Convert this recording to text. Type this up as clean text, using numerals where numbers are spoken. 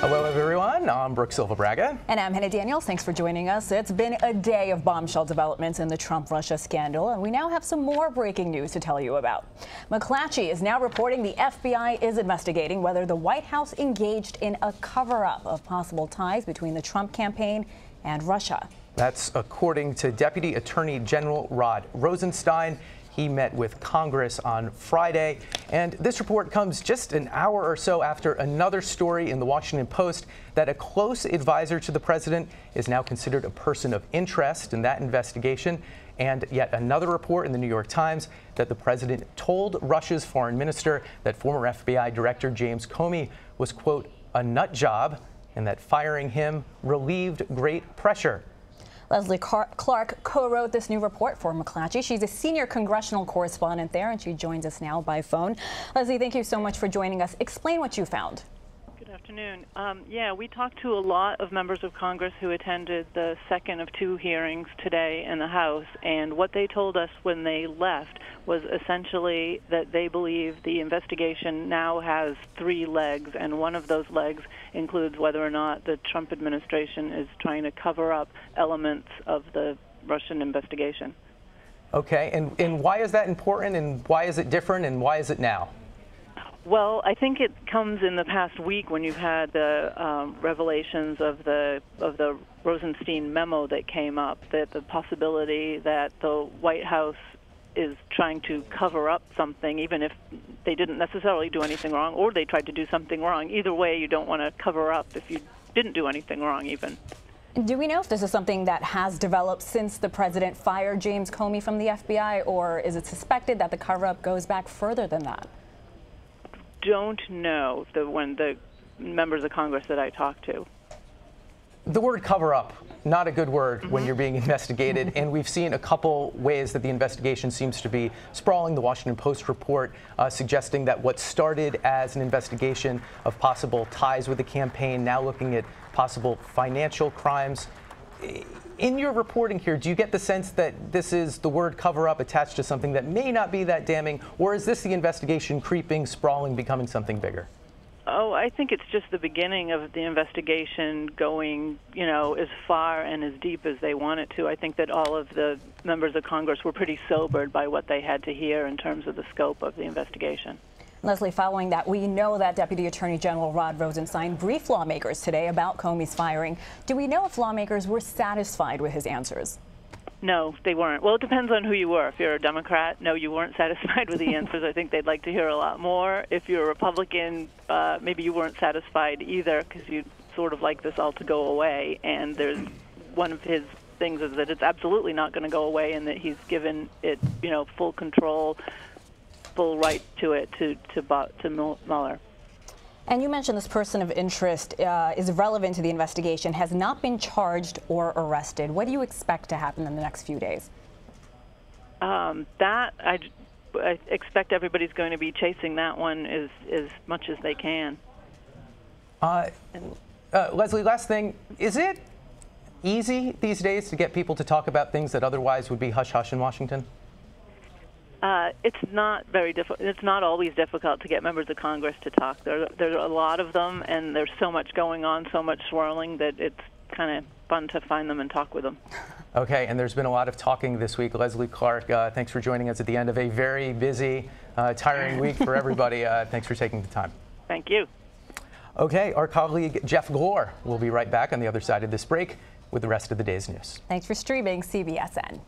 Hello, everyone. I'm Brooke Silva-Braga. And I'm Hannah Daniels. Thanks for joining us. It's been a day of bombshell developments in the Trump-Russia scandal, and we now have some more breaking news to tell you about. McClatchy is now reporting the FBI is investigating whether the White House engaged in a cover-up of possible ties between the Trump campaign and Russia. That's according to Deputy Attorney General Rod Rosenstein. He met with Congress on Friday, and this report comes just an hour or so after another story in the Washington Post that a close advisor to the president is now considered a person of interest in that investigation, and yet another report in the New York Times that the president told Russia's foreign minister that former FBI Director James Comey was, quote, a nut job, and that firing him relieved great pressure. Lesley Clark co-wrote this new report for McClatchy. She's a senior congressional correspondent there, and she joins us now by phone. Lesley, thank you so much for joining us. Explain what you found. Good afternoon. Yeah, we talked to a lot of members of Congress who attended the second of two hearings today in the House, and what they told us when they left was essentially that they believe the investigation now has three legs, and one of those legs includes whether or not the Trump administration is trying to cover up elements of the Russian investigation. Okay, and why is that important, and why is it different, and why is it now? Well, I think it comes in the past week when you've had the revelations of the Rosenstein memo that came up, that the possibility that the White House is trying to cover up something, even if they didn't necessarily do anything wrong, or they tried to do something wrong. Either way, you don't want to cover up if you didn't do anything wrong, even. Do we know if this is something that has developed since the president fired James Comey from the FBI, or is it suspected that the cover-up goes back further than that? Don't know when the members of Congress that I talked to. The word cover-up, not a good word when you're being investigated, and we've seen a couple ways that the investigation seems to be sprawling. The Washington Post report suggesting that what started as an investigation of possible ties with the campaign, now looking at possible financial crimes. In your reporting here, do you get the sense that this is the word cover-up attached to something that may not be that damning, or is this the investigation creeping, sprawling, becoming something bigger? Oh, I think it's just the beginning of the investigation going, as far and as deep as they want it to. I think that all of the members of Congress were pretty sobered by what they had to hear in terms of the scope of the investigation. Lesley, following that, we know that Deputy Attorney General Rod Rosenstein briefed lawmakers today about Comey's firing. Do we know if lawmakers were satisfied with his answers? No, they weren't. Well, it depends on who you were. If you're a Democrat, no, you weren't satisfied with the answers. I think they'd like to hear a lot more. If you're a Republican, maybe you weren't satisfied either because you'd sort of like this all to go away. And there's one of his things is that it's absolutely not going to go away, and that he's given it, full control, full right to it to Mueller. And you mentioned this person of interest is relevant to the investigation, has not been charged or arrested. What do you expect to happen in the next few days? I expect everybody's going to be chasing that one as much as they can. Lesley, last thing, is it easy these days to get people to talk about things that otherwise would be hush-hush in Washington? It's not very difficult. It's not always difficult to get members of Congress to talk. There are a lot of them, and there's so much going on, so much swirling, that it's kind of fun to find them and talk with them. Okay, and there's been a lot of talking this week. Lesley Clark, thanks for joining us at the end of a very busy, tiring week for everybody. Thanks for taking the time. Thank you. Okay, our colleague Jeff Glor will be right back on the other side of this break with the rest of the day's news. Thanks for streaming CBSN.